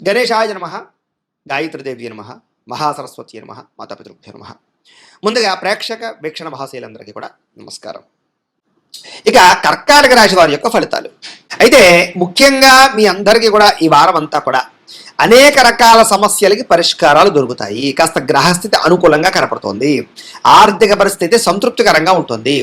గణేశాయ నమః, గాయత్రీదేవి నమః, మహాసరస్వతి నమః, మాతాపితృభ్యో నమః. ముందుగా ప్రేక్షక వీక్షణ మహాశీలందరికీ కూడా నమస్కారం. ఇక కర్కాటక రాశి వారి యొక్క ఫలితాలు అయితే ముఖ్యంగా మీ అందరికీ కూడా ఈ వారం అంతా కూడా అనేక రకాల సమస్యలకి పరిష్కారాలు దొరుకుతాయి. కాస్త గ్రహస్థితి అనుకూలంగా కనపడుతోంది. ఆర్థిక పరిస్థితి సంతృప్తికరంగా ఉంటుంది.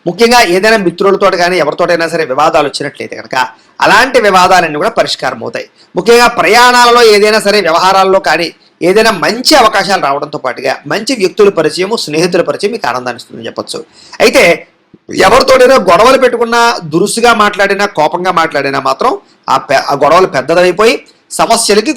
ముఖ్యంగా ఏదైనా మిత్రులతో కానీ ఎవరితోటైనా సరే వివాదాలు వచ్చినట్లయితే కనుక అలాంటి వివాదాలన్నీ కూడా పరిష్కారం అవుతాయి. ముఖ్యంగా ప్రయాణాలలో ఏదైనా సరే వ్యవహారాల్లో కానీ ఏదైనా మంచి అవకాశాలు రావడంతో పాటుగా మంచి వ్యక్తుల పరిచయము, స్నేహితుల పరిచయం మీకు ఆనందాన్ని ఇస్తుందని చెప్పొచ్చు. అయితే ఎవరితోటైనా గొడవలు పెట్టుకున్నా, దురుసుగా మాట్లాడినా, కోపంగా మాట్లాడినా మాత్రం ఆ గొడవలు పెద్దదైపోయి సమస్యలకి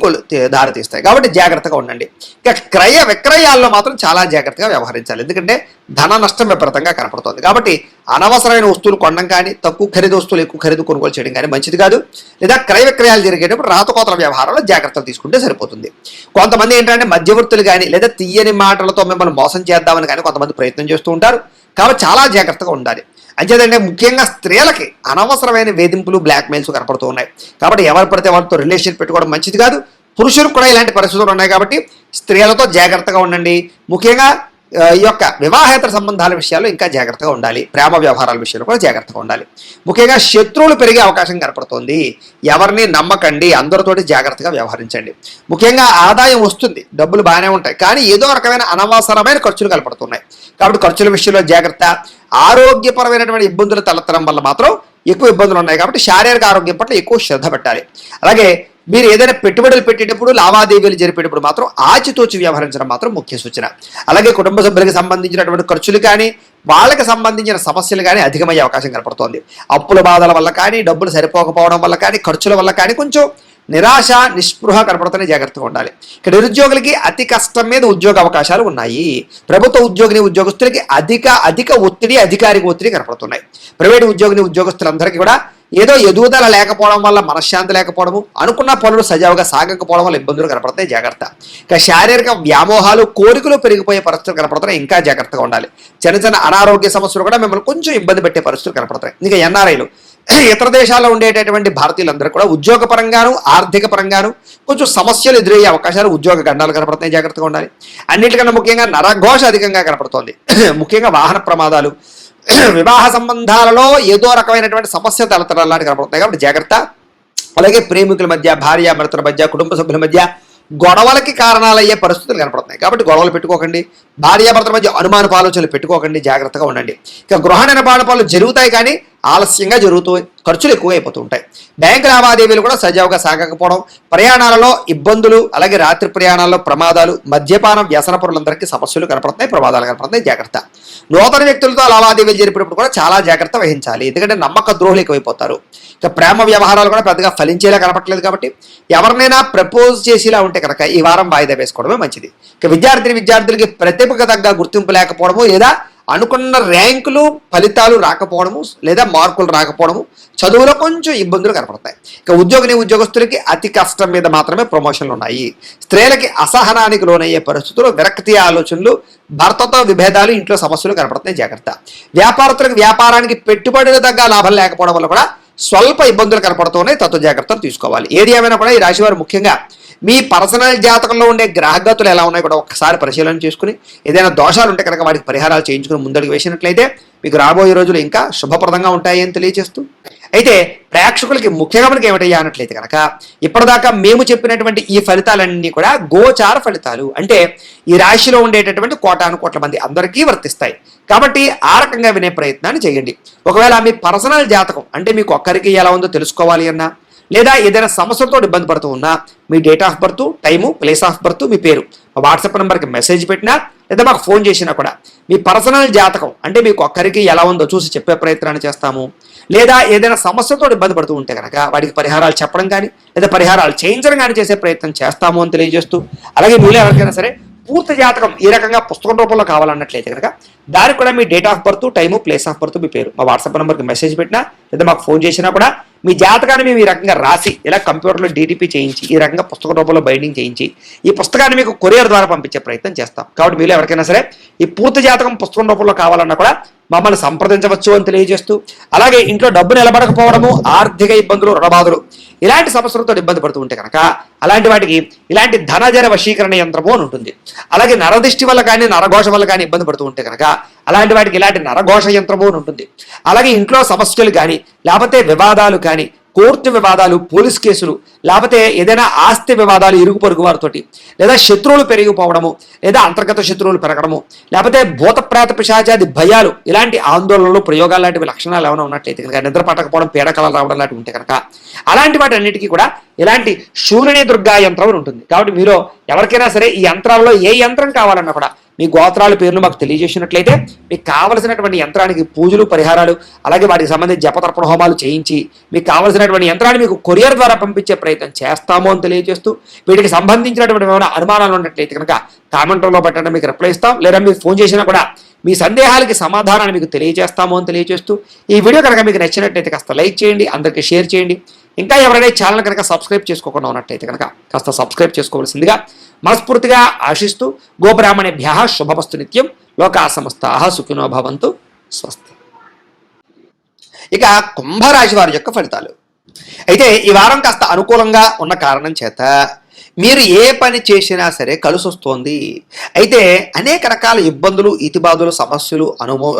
దారితీస్తాయి. కాబట్టి జాగ్రత్తగా ఉండండి. ఇక క్రయ విక్రయాల్లో మాత్రం చాలా జాగ్రత్తగా వ్యవహరించాలి. ఎందుకంటే ధన నష్టం విపరీతంగా కనపడుతుంది. కాబట్టి అనవసరమైన వస్తువులు కొనడం కానీ, తక్కువ ఖరీదు వస్తువులు ఎక్కువ ఖరీదు కొనుగోలు చేయడం కానీ మంచిది కాదు. లేదా క్రయ విక్రయాలు జరిగేటప్పుడు రాతకోతల వ్యవహారంలో జాగ్రత్తలు తీసుకుంటే సరిపోతుంది. కొంతమంది ఏంటంటే మధ్యవర్తులు కానీ లేదా తీయని మాటలతో మిమ్మల్ని మోసం చేద్దామని కానీ కొంతమంది ప్రయత్నం చేస్తూ ఉంటారు. కాబట్టి చాలా జాగ్రత్తగా ఉండాలి. అంచేదంటే ముఖ్యంగా స్త్రీలకి అనవసరమైన వేధింపులు, బ్లాక్మెయిల్స్ కనపడుతూ ఉన్నాయి. కాబట్టి ఎవరు పడితే వారితో రిలేషన్ పెట్టుకోవడం మంచిది కాదు. పురుషులకు కూడా ఇలాంటి పరిస్థితులు ఉన్నాయి. కాబట్టి స్త్రీలతో జాగ్రత్తగా ఉండండి. ముఖ్యంగా ఈ యొక్క వివాహేతర సంబంధాల విషయాల్లో ఇంకా జాగ్రత్తగా ఉండాలి. ప్రేమ వ్యవహారాల విషయంలో కూడా జాగ్రత్తగా ఉండాలి. ముఖ్యంగా శత్రువులు పెరిగే అవకాశం కనపడుతోంది. ఎవరిని నమ్మకండి, అందరితోటి జాగ్రత్తగా వ్యవహరించండి. ముఖ్యంగా ఆదాయం వస్తుంది, డబ్బులు బాగానే ఉంటాయి, కానీ ఏదో రకమైన అనవసరమైన ఖర్చులు కనపడుతున్నాయి. కాబట్టి ఖర్చుల విషయంలో జాగ్రత్త. ఆరోగ్యపరమైనటువంటి ఇబ్బందులు తలెత్తడం వల్ల మాత్రం ఎక్కువ ఇబ్బందులు ఉన్నాయి. కాబట్టి శారీరక ఆరోగ్యం పట్ల ఎక్కువ శ్రద్ధ పెట్టాలి. అలాగే మీరు ఏదైనా పెట్టుబడులు పెట్టేటప్పుడు, లావాదేవీలు జరిపేటప్పుడు మాత్రం ఆచితూచి వ్యవహరించడం మాత్రం ముఖ్య సూచన. అలాగే కుటుంబ సభ్యులకు సంబంధించినటువంటి ఖర్చులు కానీ, వాళ్ళకి సంబంధించిన సమస్యలు కానీ అధికమయ్యే అవకాశం కనపడుతోంది. అప్పుల బాధల వల్ల కానీ, డబ్బులు సరిపోకపోవడం వల్ల కానీ, ఖర్చుల వల్ల కానీ కొంచెం నిరాశ, నిస్పృహ కనపడుతూనే జాగ్రత్తగా ఉండాలి. ఇక్కడ నిరుద్యోగులకి అతి కష్టం మీద ఉద్యోగ అవకాశాలు ఉన్నాయి. ప్రభుత్వ ఉద్యోగస్తులకి అధిక ఒత్తిడి, అధికారిక ఒత్తిడి కనపడుతున్నాయి. ప్రైవేటు ఉద్యోగస్తులందరికీ కూడా ఏదో ఎదుగుదల లేకపోవడం వల్ల మనశ్శాంతి లేకపోవడము, అనుకున్న పనులు సజావుగా సాగకపోవడం వల్ల ఇబ్బందులు కనపడతాయి. జాగ్రత్త. ఇక శారీరక వ్యామోహాలు, కోరికలు పెరిగిపోయే పరిస్థితులు కనపడుతున్నాయి. ఇంకా జాగ్రత్తగా ఉండాలి. చిన్న అనారోగ్య సమస్యలు కూడా మిమ్మల్ని కొంచెం ఇబ్బంది పెట్టే పరిస్థితులు కనపడతాయి. ఇంకా ఎన్ఆర్ఐలు, ఇతర దేశాల్లో ఉండేటటువంటి భారతీయులందరూ కూడా ఉద్యోగ పరంగాను, ఆర్థిక పరంగాను కొంచెం సమస్యలు ఎదురయ్యే అవకాశాలు, ఉద్యోగ గండాలు కనపడుతున్నాయి. జాగ్రత్తగా ఉండాలి. అన్నిటికన్నా ముఖ్యంగా నరఘోష అధికంగా కనపడుతోంది. ముఖ్యంగా వాహన ప్రమాదాలు, వివాహ సంబంధాలలో ఏదో రకమైనటువంటి సమస్య తలెత్తడం లాంటి కనపడుతున్నాయి. కాబట్టి జాగ్రత్త. అలాగే ప్రేమికుల మధ్య, భార్యాభర్తల మధ్య, కుటుంబ సభ్యుల మధ్య గొడవలకి కారణాలయ్యే పరిస్థితులు కనపడుతున్నాయి. కాబట్టి గొడవలు పెట్టుకోకండి. భార్యాభర్తల మధ్య అనుమానపు ఆలోచనలు పెట్టుకోకండి. జాగ్రత్తగా ఉండండి. ఇక గృహ నిర్మాణ పనులు జరుగుతాయి, కానీ ఆలస్యంగా జరుగుతూ ఖర్చులు ఎక్కువ అయిపోతూ ఉంటాయి. బ్యాంకు లావాదేవీలు కూడా సజావుగా సాగకపోవడం, ప్రయాణాలలో ఇబ్బందులు, అలాగే రాత్రి ప్రయాణాల్లో ప్రమాదాలు, మద్యపానం, వ్యసన పరులందరికీ సమస్యలు కనపడుతున్నాయి, ప్రమాదాలు కనపడుతున్నాయి. జాగ్రత్త. నూతన వ్యక్తులతో లావాదేవీలు జరిపినప్పుడు కూడా చాలా జాగ్రత్త వహించాలి. ఎందుకంటే నమ్మక ద్రోహులు ఎక్కువైపోతారు. ఇక ప్రేమ వ్యవహారాలు కూడా పెద్దగా ఫలించేలా కనపట్లేదు. కాబట్టి ఎవరినైనా ప్రపోజ్ చేసేలా ఉంటే కనుక ఈ వారం వాయిదా వేసుకోవడమే మంచిది. ఇక విద్యార్థులకి ప్రతిభకు తగ్గ గుర్తింపు లేకపోవడము, లేదా అనుకున్న ర్యాంకులు, ఫలితాలు రాకపోవడము, లేదా మార్కులు రాకపోవడము, చదువులో కొంచెం ఇబ్బందులు కనపడతాయి. ఇక ఉద్యోగస్తులకి అతి కష్టం మీద మాత్రమే ప్రమోషన్లు ఉన్నాయి. స్త్రీలకి అసహనానికి లోనయ్యే పరిస్థితులు, విరక్తి ఆలోచనలు, భర్తతో విభేదాలు, ఇంట్లో సమస్యలు కనపడుతున్నాయి. జాగ్రత్త. వ్యాపారస్తులకు వ్యాపారానికి పెట్టుబడులు తగ్గ లాభం లేకపోవడం వల్ల కూడా స్వల్ప ఇబ్బందులు కనపడుతున్నాయి. తత్వ జాగ్రత్తలు తీసుకోవాలి. ఏది ఏమైనా కూడా ఈ రాశివారు ముఖ్యంగా మీ పర్సనల్ జాతకంలో ఉండే గ్రహగతులు ఎలా ఉన్నాయో కూడా ఒకసారి పరిశీలన చేసుకుని ఏదైనా దోషాలు ఉంటే కనుక వాటికి పరిహారాలు చేయించుకుని ముందడుగు వేసినట్లయితే మీకు రాబోయే రోజులు ఇంకా శుభప్రదంగా ఉంటాయి అని తెలియజేస్తూ, అయితే ప్రేక్షకులకి ముఖ్యంగా మనకి ఏమిటయ్యా అన్నట్లయితే కనుక ఇప్పటిదాకా మేము చెప్పినటువంటి ఈ ఫలితాలన్నీ కూడా గోచార ఫలితాలు. అంటే ఈ రాశిలో ఉండేటటువంటి కోటానుకోట్ల మంది అందరికీ వర్తిస్తాయి. కాబట్టి ఆ రకంగా వినే ప్రయత్నాన్ని చేయండి. ఒకవేళ మీ పర్సనల్ జాతకం అంటే మీకు ఒక్కరికి ఎలా ఉందో తెలుసుకోవాలి అన్నా, లేదా ఏదైనా సమస్యలతో ఇబ్బంది పడుతూ ఉన్నా మీ date of birth, time, place of birth, మీ పేరు వాట్సాప్ నెంబర్కి మెసేజ్ పెట్టినా, లేదా మాకు ఫోన్ చేసినా కూడా మీ పర్సనల్ జాతకం అంటే మీకు ఒక్కరికి ఎలా ఉందో చూసి చెప్పే ప్రయత్నాన్ని చేస్తాము. లేదా ఏదైనా సమస్యలతో ఇబ్బంది పడుతూ ఉంటే కనుక వాటికి పరిహారాలు చెప్పడం కానీ, లేదా పరిహారాలు చేయించడం కానీ చేసే ప్రయత్నం చేస్తాము అని తెలియజేస్తూ, అలాగే మీలో ఎవరికైనా సరే పూర్తి జాతకం ఈ రకంగా పుస్తకం రూపంలో కావాలన్నట్లయితే కనుక దానికి కూడా మీ date of birth, time, place of birth, మీ పేరు మా వాట్సాప్ నెంబర్కి మెసేజ్ పెట్టినా, లేదా మాకు ఫోన్ చేసినా కూడా మీ జాతకాన్ని మేము ఈ రకంగా రాసి ఇలా కంప్యూటర్లో డీటీపీ చేయించి ఈ రకంగా పుస్తక రూపంలో బైండింగ్ చేయించి ఈ పుస్తకాన్ని మీకు కొరియర్ ద్వారా పంపించే ప్రయత్నం చేస్తాం. కాబట్టి మీలో ఎవరికైనా సరే ఈ పూర్తి జాతకం పుస్తకం రూపంలో కావాలన్నా కూడా మమ్మల్ని సంప్రదించవచ్చు అని తెలియజేస్తూ, అలాగే ఇంట్లో డబ్బు నిలబడకపోవడము, ఆర్థిక ఇబ్బందులు, రుణబాధలు ఇలాంటి సమస్యలతో ఇబ్బంది పడుతూ ఉంటే కనుక అలాంటి వాటికి ఇలాంటి ధనజర వశీకరణ యంత్రము అని ఉంటుంది. అలాగే నరదిష్టి వల్ల కానీ నరఘోష వల్ల కానీ ఇబ్బంది పడుతూ ఉంటే కనుక అలాంటి వాటికి ఇలాంటి నరఘోష యంత్రము అని ఉంటుంది. అలాగే ఇంట్లో సమస్యలు కానీ లేకపోతే వివాదాలు కానీ, కోర్టు వివాదాలు, పోలీస్ కేసులు, లేకపోతే ఏదైనా ఆస్తి వివాదాలు ఇరుగు పొరుగు వారితోటి, లేదా శత్రువులు పెరిగిపోవడము, లేదా అంతర్గత శత్రువులు పెరగడము, లేకపోతే భూతప్రేత పిశాచాది భయాలు, ఇలాంటి ఆందోళనలు, ప్రయోగాలు లాంటివి లక్షణాలు ఏమైనా ఉన్నట్లయితే కనుక, నిద్ర పట్టకపోవడం, పీడకలలు రావడం లాంటివి ఉంటే కనుక అలాంటి వాటి అన్నిటికీ కూడా ఇలాంటి శూలిని దుర్గా యంత్రం ఉంటుంది. కాబట్టి మీరు ఎవరికైనా సరే ఈ యంత్రాలలో ఏ యంత్రం కావాలన్నా కూడా మీ గోత్రాల పేర్లు మాకు తెలియజేసినట్లయితే మీకు కావలసినటువంటి యంత్రానికి పూజలు, పరిహారాలు, అలాగే వాటికి సంబంధించి జపతర్పణ హోమాలు చేయించి మీకు కావలసినటువంటి యంత్రాన్ని మీకు కొరియర్ ద్వారా పంపించే ప్రయత్నం చేస్తాము అని తెలియజేస్తూ, వీటికి సంబంధించినటువంటి ఏమైనా అనుమానాలు ఉన్నట్లయితే కనుక కామెంట్లో పెట్టండి, మీకు రిప్లై ఇస్తాం. లేదా మీరు ఫోన్ చేసినా కూడా మీ సందేహాలకి సమాధానాన్ని మీకు తెలియజేస్తాము అని తెలియజేస్తూ, ఈ వీడియో కనుక మీకు నచ్చినట్లయితే కాస్త లైక్ చేయండి, అందరికీ షేర్ చేయండి. ఇంకా ఎవరైనా ఛానల్ కనుక సబ్స్క్రైబ్ చేసుకోకుండా ఉన్నట్లయితే కనుక కాస్త సబ్స్క్రైబ్ చేసుకోవాల్సిందిగా మనస్ఫూర్తిగా ఆశిస్తూ, గోబ్రాహ్మణేభ్య శుభమస్తు నిత్యం, లోకా సమస్తాః సుఖినో భవంతు, స్వస్తి. ఇక కుంభరాశి వారి యొక్క ఫలితాలు. అయితే ఈ వారం కాస్త అనుకూలంగా ఉన్న కారణం చేత మీరు ఏ పని చేసినా సరే కలిసి వస్తోంది. అయితే అనేక రకాల ఇబ్బందులు, ఇతిబాధలు, సమస్యలు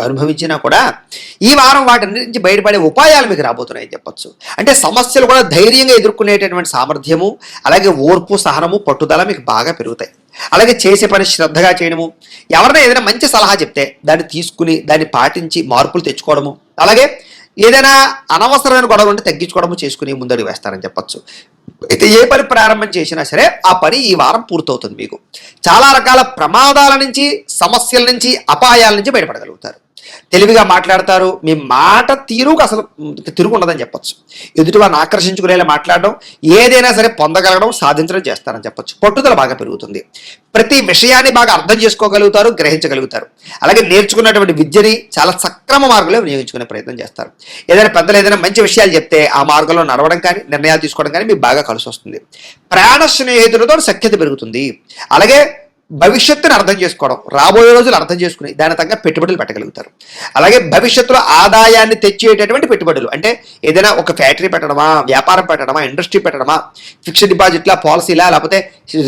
అనుభవించినా కూడా ఈ వారం వాటి నుంచి బయటపడే ఉపాయాలు మీకు రాబోతున్నాయని చెప్పచ్చు. అంటే సమస్యలు కూడా ధైర్యంగా ఎదుర్కొనేటటువంటి సామర్థ్యము, అలాగే ఓర్పు, సహనము, పట్టుదల మీకు బాగా పెరుగుతాయి. అలాగే చేసే పని శ్రద్ధగా చేయడము, ఎవరైనా ఏదైనా మంచి సలహా చెప్తే దాన్ని తీసుకుని దాన్ని పాటించి మార్పులు తెచ్చుకోవడము, అలాగే ఏదైనా అనవసరమైన గొడవలు ఉంటే తగ్గించుకోవడము చేసుకుని ముందడుగు వేస్తారని చెప్పచ్చు. అయితే ఏ పని ప్రారంభం చేసినా సరే ఆ పని ఈ వారం పూర్తవుతుంది. మీకు చాలా రకాల ప్రమాదాల నుంచి, సమస్యల నుంచి, అపాయాల నుంచి బయటపడగలుగుతారు. తెలివిగా మాట్లాడతారు. మీ మాట తీరుకు అసలు తిరుగు ఉండదని చెప్పచ్చు. ఎదుటివారిని ఆకర్షించుకునేలా మాట్లాడడం, ఏదైనా సరే పొందగలగడం, సాధించడం చేస్తారని చెప్పచ్చు. పట్టుదల బాగా పెరుగుతుంది. ప్రతి విషయాన్ని బాగా అర్థం చేసుకోగలుగుతారు, గ్రహించగలుగుతారు. అలాగే నేర్చుకున్నటువంటి విద్యని చాలా సక్రమ మార్గంలో వినియోగించుకునే ప్రయత్నం చేస్తారు. ఏదైనా పెద్దలు ఏదైనా మంచి విషయాలు చెప్తే ఆ మార్గంలో నడవడం కానీ, నిర్ణయాలు తీసుకోవడం కానీ మీకు బాగా కలిసి వస్తుంది. ప్రాణ స్నేహితులతో సఖ్యత పెరుగుతుంది. అలాగే భవిష్యత్తును అర్థం చేసుకోవడం, రాబోయే రోజులు అర్థం చేసుకుని దాని తగ్గ పెట్టుబడులు పెట్టగలుగుతారు. అలాగే భవిష్యత్తులో ఆదాయాన్ని తెచ్చేటటువంటి పెట్టుబడులు, అంటే ఏదైనా ఒక ఫ్యాక్టరీ పెట్టడమా, వ్యాపారం పెట్టడమా, ఇండస్ట్రీ పెట్టడమా, ఫిక్స్డ్ డిపాజిట్లా, పాలసీలా, లేకపోతే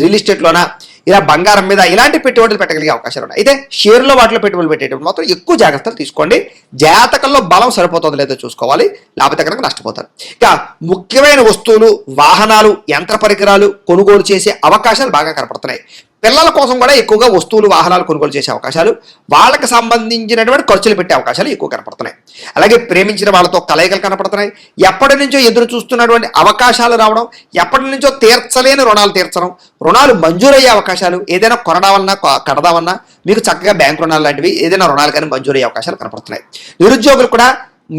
రియల్ ఎస్టేట్లోనా, ఇలా బంగారం మీద ఇలాంటి పెట్టుబడులు పెట్టగలిగే అవకాశాలు ఉన్నాయి. అయితే షేర్లో వాటిలో పెట్టుబడులు పెట్టేటప్పుడు మాత్రం ఎక్కువ జాగ్రత్తలు తీసుకోండి. జాతకంలో బలం సరిపోతుందో లేదో చూసుకోవాలి, లేకపోతే కనుక నష్టపోతారు. ఇక ముఖ్యమైన వస్తువులు, వాహనాలు, యంత్ర పరికరాలు కొనుగోలు చేసే అవకాశాలు బాగా కనపడుతున్నాయి. పిల్లల కోసం కూడా ఎక్కువగా వస్తువులు, వాహనాలు కొనుగోలు చేసే అవకాశాలు, వాళ్ళకి సంబంధించినటువంటి ఖర్చులు పెట్టే అవకాశాలు ఎక్కువ కనపడుతున్నాయి. అలాగే ప్రేమించిన వాళ్ళతో కలయికలు కనపడుతున్నాయి. ఎప్పటి నుంచో ఎదురు చూస్తున్నటువంటి అవకాశాలు రావడం, ఎప్పటి నుంచో తీర్చలేని రుణాలు తీర్చడం, రుణాలు మంజూరయ్యే అవకాశాలు, ఏదైనా కొనడావన్నా కడదామన్నా మీకు చక్కగా బ్యాంక్ రుణాలు లాంటివి, ఏదైనా రుణాలు కానీ మంజూరయ్యే అవకాశాలు కనపడుతున్నాయి. నిరుద్యోగులు కూడా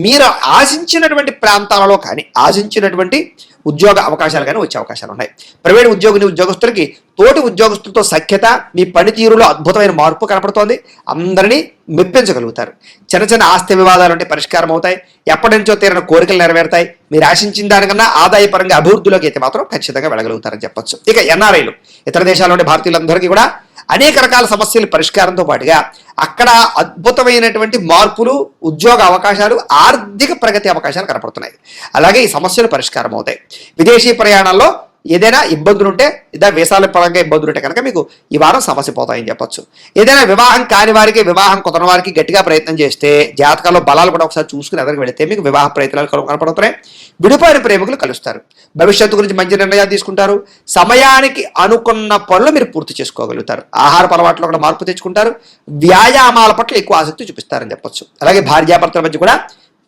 మీరు ఆశించినటువంటి ప్రాంతాలలో కానీ, ఆశించినటువంటి ఉద్యోగ అవకాశాలు కానీ వచ్చే అవకాశాలు ఉన్నాయి. ప్రైవేట్ ఉద్యోగస్తులకి తోటి ఉద్యోగస్తులతో సఖ్యత, మీ పనితీరులో అద్భుతమైన మార్పు కనపడుతోంది. అందరినీ మెప్పించగలుగుతారు. చిన్న చిన్న ఆస్తి వివాదాలు అంటే పరిష్కారం అవుతాయి. ఎప్పటి నుంచో తీరిన కోరికలు నెరవేరుతాయి. మీరు ఆశించిన దానికన్నా ఆదాయపరంగా అభివృద్ధిలోకి అయితే మాత్రం ఖచ్చితంగా వెళ్ళగలుగుతారని చెప్పొచ్చు. ఇక ఎన్ఆర్ఐలు, ఇతర దేశాల్లోని భారతీయులందరికీ కూడా అనేక రకాల సమస్యల పరిష్కారంతో పాటుగా అక్కడ అద్భుతమైనటువంటి మార్పులు, ఉద్యోగ అవకాశాలు, ఆర్థిక ప్రగతి అవకాశాలు కనపడుతున్నాయి. అలాగే ఈ సమస్యలు పరిష్కారం అవుతాయి. విదేశీ ప్రయాణాల్లో ఏదైనా ఇబ్బందులు ఉంటే, లేదా వీసాల పరంగా ఇబ్బందులు ఉంటే కనుక మీకు ఈ వారం సమస్య పోతాయని చెప్పొచ్చు. ఏదైనా వివాహం కాని వారికి, వివాహం కుదరని వారికి గట్టిగా ప్రయత్నం చేస్తే, జాతకాల్లో బలాలు కూడా ఒకసారి చూసుకుని ఎదురుకు వెళితే మీకు వివాహ ప్రయత్నాలు కనపడుతున్నాయి. విడిపోయిన ప్రేమికులు కలుస్తారు. భవిష్యత్తు గురించి మంచి నిర్ణయాలు తీసుకుంటారు. సమయానికి అనుకున్న పనులు మీరు పూర్తి చేసుకోగలుగుతారు. ఆహార అలవాట్లో కూడా మార్పు తెచ్చుకుంటారు. వ్యాయామాల పట్ల ఎక్కువ ఆసక్తి చూపిస్తారని చెప్పొచ్చు. అలాగే భార్యాభర్తల మధ్య కూడా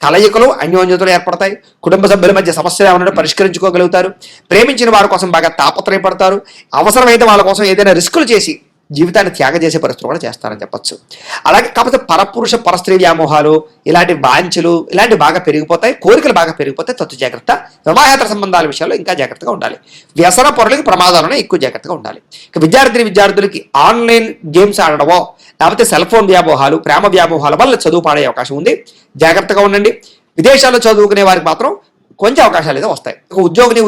కలయికలు, అన్యోన్యతలు ఏర్పడతాయి. కుటుంబ సభ్యుల మధ్య సమస్యలు ఏమన్నా పరిష్కరించుకోగలుగుతారు. ప్రేమించిన వారి కోసం బాగా తాపత్రయపడతారు. అవసరమైతే వాళ్ళ కోసం ఏదైనా రిస్కులు చేసి జీవితాన్ని త్యాగం చేసే పరిస్థితులు కూడా చేస్తారని చెప్పచ్చు. అలాగే కాకపోతే పరపురుష పరస్త్రీ వ్యామోహాలు, ఇలాంటి వాంఛలు ఇలాంటివి బాగా పెరిగిపోతాయి. కోరికలు బాగా పెరిగిపోతాయి. తత్తు జాగ్రత్త. వివాహేతర సంబంధాల విషయాల్లో ఇంకా జాగ్రత్తగా ఉండాలి. వ్యసన పొరలకి ప్రమాదాలను ఎక్కువ జాగ్రత్తగా ఉండాలి. ఇక విద్యార్థులకి ఆన్లైన్ గేమ్స్ ఆడడమో, లేకపోతే సెల్ ఫోన్ వ్యామోహాలు, ప్రేమ వ్యామోహాల వల్ల చదువు పాడే అవకాశం ఉంది. జాగ్రత్తగా ఉండండి. విదేశాల్లో చదువుకునే వారికి మాత్రం కొంచెం అవకాశాలు అయితే వస్తాయి.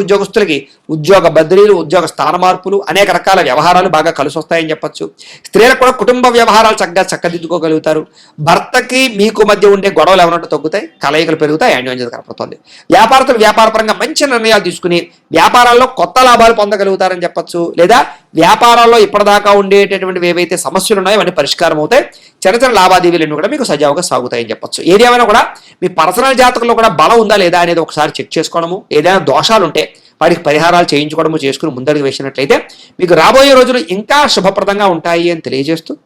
ఉద్యోగస్తులకి ఉద్యోగ బదిలీలు, ఉద్యోగ స్థాన మార్పులు, అనేక రకాల వ్యవహారాలు బాగా కలిసి వస్తాయని చెప్పొచ్చు. స్త్రీలకు కూడా కుటుంబ వ్యవహారాలు చక్కదిద్దుకోగలుగుతారు. భర్తకి మీకు మధ్య ఉండే గొడవలు ఏమన్నట్టు తగ్గుతాయి, కలయికలు పెరుగుతాయి, అన్యోన్యత కనపడుతుంది. వ్యాపారస్తులు వ్యాపారపరంగా మంచి నిర్ణయాలు తీసుకుని వ్యాపారాల్లో కొత్త లాభాలు పొందగలుగుతారని చెప్పొచ్చు. లేదా వ్యాపారాల్లో ఇప్పటిదాకా ఉండేటటువంటివి ఏవైతే సమస్యలు ఉన్నాయో అవన్నీ పరిష్కారం అవుతాయి. చిన్న లావాదేవీలన్నీ కూడా మీకు సజావుగా సాగుతాయని చెప్పొచ్చు. ఏదేమైనా కూడా మీ పర్సనల్ జాతకంలో కూడా బలం ఉందా లేదా అనేది ఒకసారి చెక్ చేసుకోవడము, ఏదైనా దోషాలు ఉంటే వాటికి పరిహారాలు చేయించుకోవడము చేసుకుని ముందడుగు వేసినట్లయితే మీకు రాబోయే రోజులు ఇంకా శుభప్రదంగా ఉంటాయి అని తెలియజేస్తూ